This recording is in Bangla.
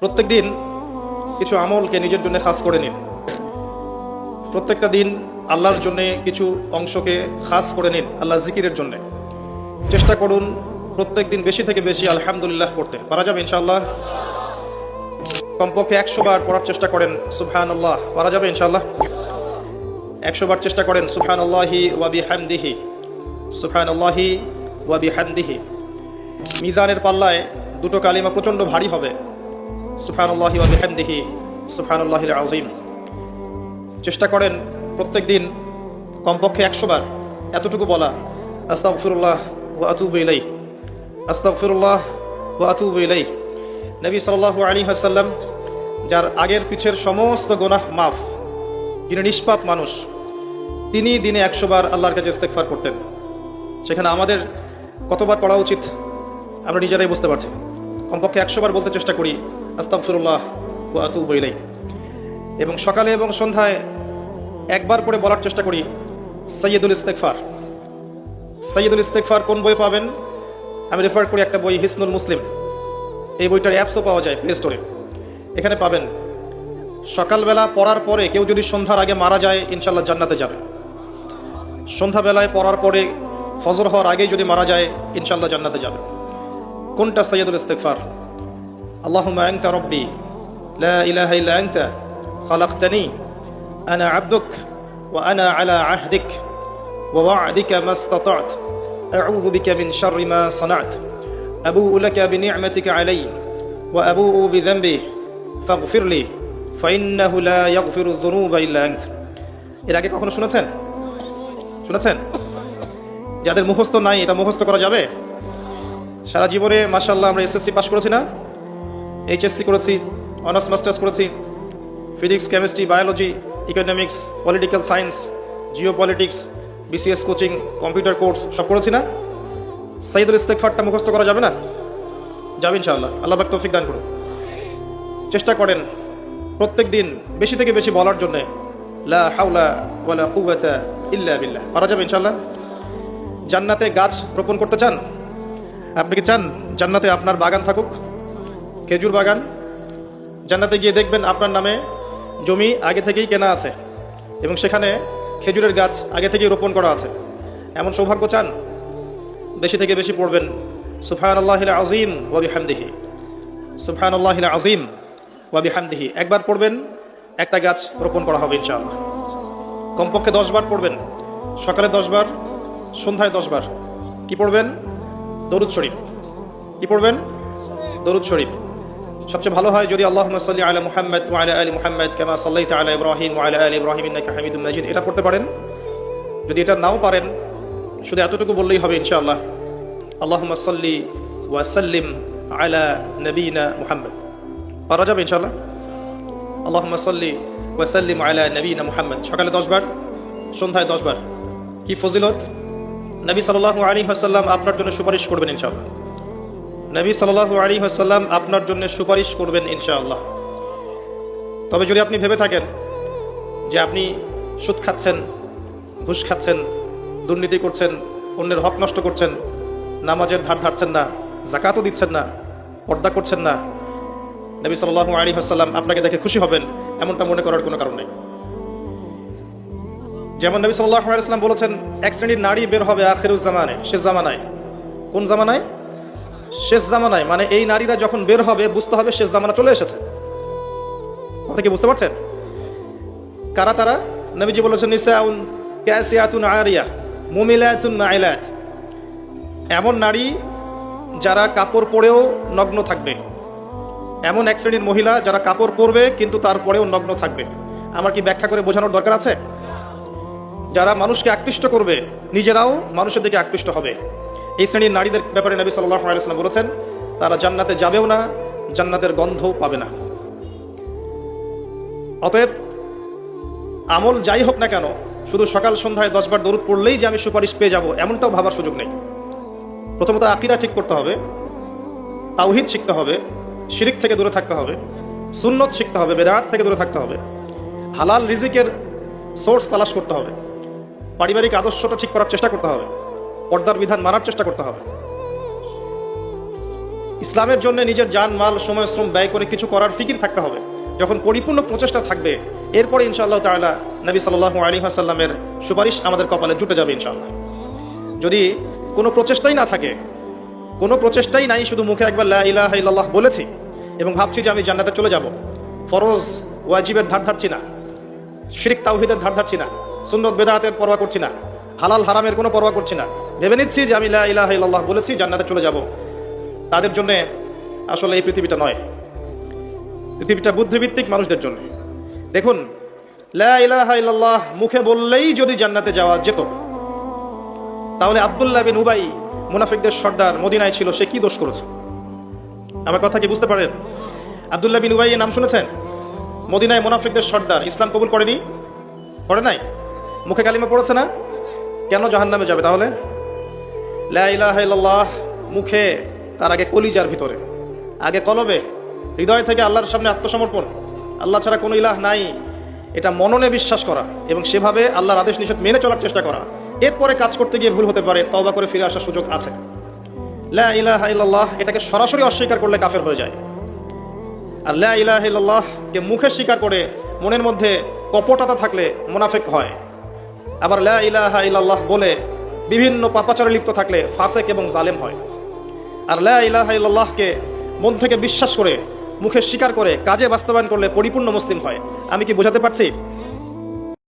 প্রত্যেক দিন কিছু আমলকে নিজের জন্য খাস করে নিন। প্রত্যেকটা দিন আল্লাহর জন্য কিছু অংশকে খাস করে নিন, আল্লাহ জিকিরের জন্য। চেষ্টা করুন প্রত্যেক দিন বেশি থেকে বেশি আলহামদুলিল্লাহ পড়তে। পারা যাবে ইনশাআল্লাহ? কমপক্ষে 100 বার পড়ার চেষ্টা করেন সুবহানাল্লাহ। পারা যাবে ইনশাআল্লাহ? 100 বার চেষ্টা করেন সুবহানাল্লাহি ওয়া বিহামদিহি, সুবহানাল্লাহি ওয়া বিহামদিহি। মিজানের পাল্লায় দুটো কালিমা প্রচণ্ড ভারী হবে, সুবহানাল্লাহি ওয়া বিহামদিহি, সুবহানাল্লাহিল আযীম। চেষ্টা করেন প্রত্যেক দিন কমপক্ষে 100 বার এতটুকু বলা, আস্তাগফিরুল্লাহ ওয়া আতুবু ইলাইহি, আস্তাগফিরুল্লাহ ওয়া আতুবু ইলাইহি। নবী সাল্লাল্লাহু আলাইহি ওয়াসাল্লাম, যার আগের পিছের সমস্ত গুনাহ মাফ, যিনি নিষ্পাপ মানুষ, তিনি দিনে 100 বার আল্লাহর কাছে ইস্তেগফার করতেন। সেখানে আমাদের কতবার পড়া উচিত আমরা নিজেরাই বুঝতে পারছি। কমপক্ষে 100 বার বলতে চেষ্টা করি আস্তাগফিরুল্লাহ ওয়া আতুবু ইলাইহি। এবং সকালে এবং সন্ধ্যায় একবার করে বলার চেষ্টা করি সাইয়্যিদুল ইস্তেগফার। সাইয়্যিদুল ইস্তেগফার কোন বই পাবেন? আমি রেফার করি একটা বই, হিসনুল মুসলিম। এই বইটার অ্যাপসও পাওয়া যায় প্লে স্টোরে, এখানে পাবেন। সকালবেলা পড়ার পরে কেউ যদি সন্ধ্যার আগে মারা যায় ইনশাআল্লাহ জান্নাতে যাবে। সন্ধ্যাবেলায় পড়ার পরে ফজর হওয়ার আগেই যদি মারা যায় ইনশাআল্লাহ জান্নাতে যাবে। কোনটা সাইয়্যিদুল ইস্তেগফার? আল্লাহুম্মা আনতা রাব্বি লা ইলাহা ইল্লা আনতা খালাকতানি আনা আবদুক ওয়া আনা আলা আহদিক ওয়া ওয়া'দিকা মাসতাতা'ত আউযু বিকা মিন শাররি মা সানা'ত আবু'ু লাকা বিনি'মাতিকা আলাইয়া ওয়া আবু'ু বিযানবি ফাগফিরলি ফাইন্নাহু লা ইয়াগফিরুয যুনুবা ইল্লা আনতা। এর আগে কখনো শুনেছেন? যাদের মুখস্থ নাই, এটা মুখস্থ করা যাবে? সারা জীবনে মাশাআল্লাহ আমরা এসএসসি পাস করেছি না, এইচএসসি করেছি, অনার্স মাস্টার্স করেছি, physics, chemistry, biology, economics, political science, geopolitics, BCS coaching, computer course সব করেছি না? সাইয়্যিদুল ইস্তেগফারটা মুখস্থ করা যাবে না? যাবে ইনশাআল্লাহ। আল্লাহ পাক তৌফিক দান করুন। চেষ্টা করেন প্রত্যেক দিন বেশি থেকে বেশি বলার জন্য লা হাওলা ওয়ালা কুওয়াতা ইল্লা বিল্লাহ। পারা যাবে ইনশাআল্লাহ? জান্নাতে গাছ রোপণ করতে চান? আপনি কি চান জান্নাতে আপনার বাগান থাকুক, খেজুর বাগান? জান্নাতে গিয়ে দেখবেন আপনার নামে জমি আগে থেকেই কেনা আছে এবং সেখানে খেজুরের গাছ আগে থেকেই রোপণ করা আছে। এমন সৌভাগ্য চান? বেশি থেকে বেশি পড়বেন সুবহানাল্লাহিল আযীম ওয়া বিহামদিহি, সুবহানাল্লাহিল আযীম ওয়া বিহামদিহি। একবার পড়বেন, একটা গাছ রোপণ করা হবে ইনশাআল্লাহ। কমপক্ষে 10 বার পড়বেন, সকালে 10 বার, সন্ধ্যায় 10 বার। কি পড়বেন? দরুদ শরীফ। কি পড়বেন? দরুদ শরীফ। সবচেয়ে ভালো হয় যদি আল্লাহুম্মা সাল্লি আলা মুহাম্মাদ ওয়া আলা আলি মুহাম্মাদ কামা সাল্লাইতা আলা ইব্রাহিম ওয়া আলা আলি ইব্রাহিম ইন্নাকা হামিদুম মাজিদ, এটা পড়তে পারেন। যদি এটা নাও পারেন, শুধু এতটুকু বললেই হবে ইনশাআল্লাহ, আল্লাহুম্মা সাল্লি ওয়া সাল্লিম আলা নবিয়িনা মুহাম্মদ। পারা যাবে ইনশাআল্লাহ? আল্লাহুম্মা সাল্লি ওয়া সাল্লিম আলা নবিয়িনা মুহাম্মদ। সকালে 10 বার, সন্ধ্যায় 10 বার। কি ফজিলত! নবী সাল্লাল্লাহু আলাইহি ওয়াসাল্লাম আপনার জন্য সুপারিশ করবেন ইনশাআল্লাহ। নবী সাল্লাল্লাহু আলাইহি ওয়াসাল্লাম আপনার জন্য সুপারিশ করবেন ইনশাআল্লাহ। তবে যদি আপনি ভেবে থাকেন যে আপনি সুদ খাচ্ছেন, ঘুষ খাচ্ছেন, দুর্নীতি করছেন, অন্যের হক নষ্ট করছেন, নামাজের ধার ধারছেন না, যাকাতও দিচ্ছেন না, পর্দা করছেন না, নবী সাল্লাল্লাহু আলাইহি ওয়াসাল্লাম আপনাকে দেখে খুশি হবেন এমনটা মনে করার কোনো কারণ নেই। যেমন নবী সাল্লাল্লাহু আলাইহি ওয়াসাল্লাম বলেছেন, এক শ্রেণীর নারী বের হবে আখিরুজ জামানে, শেষ জামানায়। কোন জামানায়? শেষ জামানায়। মানে এই নারীরা যখন বের হবে বুঝতে হবে শেষ জামানা চলে এসেছে। কথা কি বুঝতে পারছেন? কারা তারা? নবীজি বলেছেন নিসাউন কাসিয়াতুন আরিয়া মুমিলাতুন মাইলাত। এমন নারী যারা কাপড় পরেও নগ্ন থাকবে। এমন এক শ্রেণীর মহিলা যারা কাপড় পরবে কিন্তু তারপরেও নগ্ন থাকবে। আমার কি ব্যাখ্যা করে বোঝানোর দরকার আছে? যারা মানুষকে আকৃষ্ট করবে, নিজেরাও মানুষের দিকে আকৃষ্ট হবে, এই শ্রেণীর নারীদের ব্যাপারে নবী সাল্লাল্লাহু আলাইহি ওয়াসাল্লাম বলেছেন তারা জান্নাতে যাবেও না, জান্নাতের গন্ধও পাবে না। অতএব আমল যাই হোক না কেন, শুধু সকাল সন্ধ্যায় 10 বার দরুদ পড়লেই যে আমি সুপারিশ পেয়ে যাব এমনটাও ভাবার সুযোগ নেই। প্রথমত আকীদা ঠিক করতে হবে, তাওহীদ শিখতে হবে, শিরক থেকে দূরে থাকতে হবে, সুন্নত শিখতে হবে, বিদআত থেকে দূরে থাকতে হবে, হালাল রিজিকের সোর্স তালাশ করতে হবে, পারিবারিক আদর্শটা ঠিক করার চেষ্টা করতে হবে, পর্দার বিধান মানার চেষ্টা করতে হবে। ইসলামের জন্য নিজের জান মাল সময় শ্রম ব্যয় করে কিছু করার ফিকির থাকতে হবে। যখন পরিপূর্ণ প্রচেষ্টা থাকবে, এরপরে ইনশাআল্লাহ তাআলা নবী সাল্লাল্লাহু আলাইহি ওয়াসাল্লামের সুপারিশ আমাদের কপালে জুটে যাবে ইনশাআল্লাহ। যদি কোনো প্রচেষ্টাই না থাকে, কোনো প্রচেষ্টাই নাই, শুধু মুখে একবার লা ইলাহা ইল্লাল্লাহ বলেছি এবং ভাবছি যে আমি জান্নাতে চলে যাব, ফরজ ওয়াজিবের ধার ধারছি না, শিরক তাওহীদের ধার ধারছি না, সুন্নত বেদাতের পরোয়া করছি না, হালাল হারামের কোনো পরোয়া করছি না, ভেবে নিচ্ছি যে আমি লা ইলাহা ইল্লাল্লাহ বলেছি, জান্নাতে চলে যাব, তাদের জন্য আসলে এই পৃথিবীটা নয়। পৃথিবীটা বুদ্ধিভিত্তিক মানুষদের জন্য। দেখুন, লা ইলাহা ইল্লাল্লাহ মুখে বললেই যদি জান্নাতে যাওয়া যেত, তাহলে আব্দুল্লাহ বিন উবাই, মুনাফিকদের সর্দার, মদিনায় ছিল, সে কি দোষ করেছে? আমার কথা কি বুঝতে পারেন? আব্দুল্লাহ বিন উবাই এর নাম শুনেছেন? মদিনায় মুনাফিকদের সর্দার, ইসলাম কবুল করেনি, করে নাই, মুখে কালিমা পড়েছে না, কেন জাহান্নামে যাবে তাহলে? লা ইলাহা ইল্লাল্লাহ মুখে, তার আগে কলিজার ভিতরে, আগে কলবে, হৃদয় থেকে আল্লাহর সামনে আত্মসমর্পণ, আল্লাহ ছাড়া কোনো ইলাহ নাই, এটা মননে বিশ্বাস করা এবং সেভাবে আল্লাহর আদেশ নিষেধ মেনে চলার চেষ্টা করা। এরপরে কাজ করতে গিয়ে ভুল হতে পারে, তওবা করে ফিরে আসার সুযোগ আছে। লা ইলাহা ইল্লাল্লাহ এটাকে সরাসরি অস্বীকার করলে কাফের হয়ে যায়। আর লা ইলাহা ইল্লাল্লাহ কে মুখে স্বীকার করে মনের মধ্যে কপটতা থাকলে মুনাফিক হয়। আবার লা ইলাহা ইল্লাল্লাহ বলে বিভিন্ন পাপাচারে লিপ্ত থাকলে ফাসিক এবং জালেম হয়। আর লা ইলাহা ইল্লাল্লাহকে মন থেকে বিশ্বাস করে মুখে স্বীকার করে কাজে বাস্তবায়ন করলে পরিপূর্ণ মুসলিম হয়। আমি কি বোঝাতে পারছি?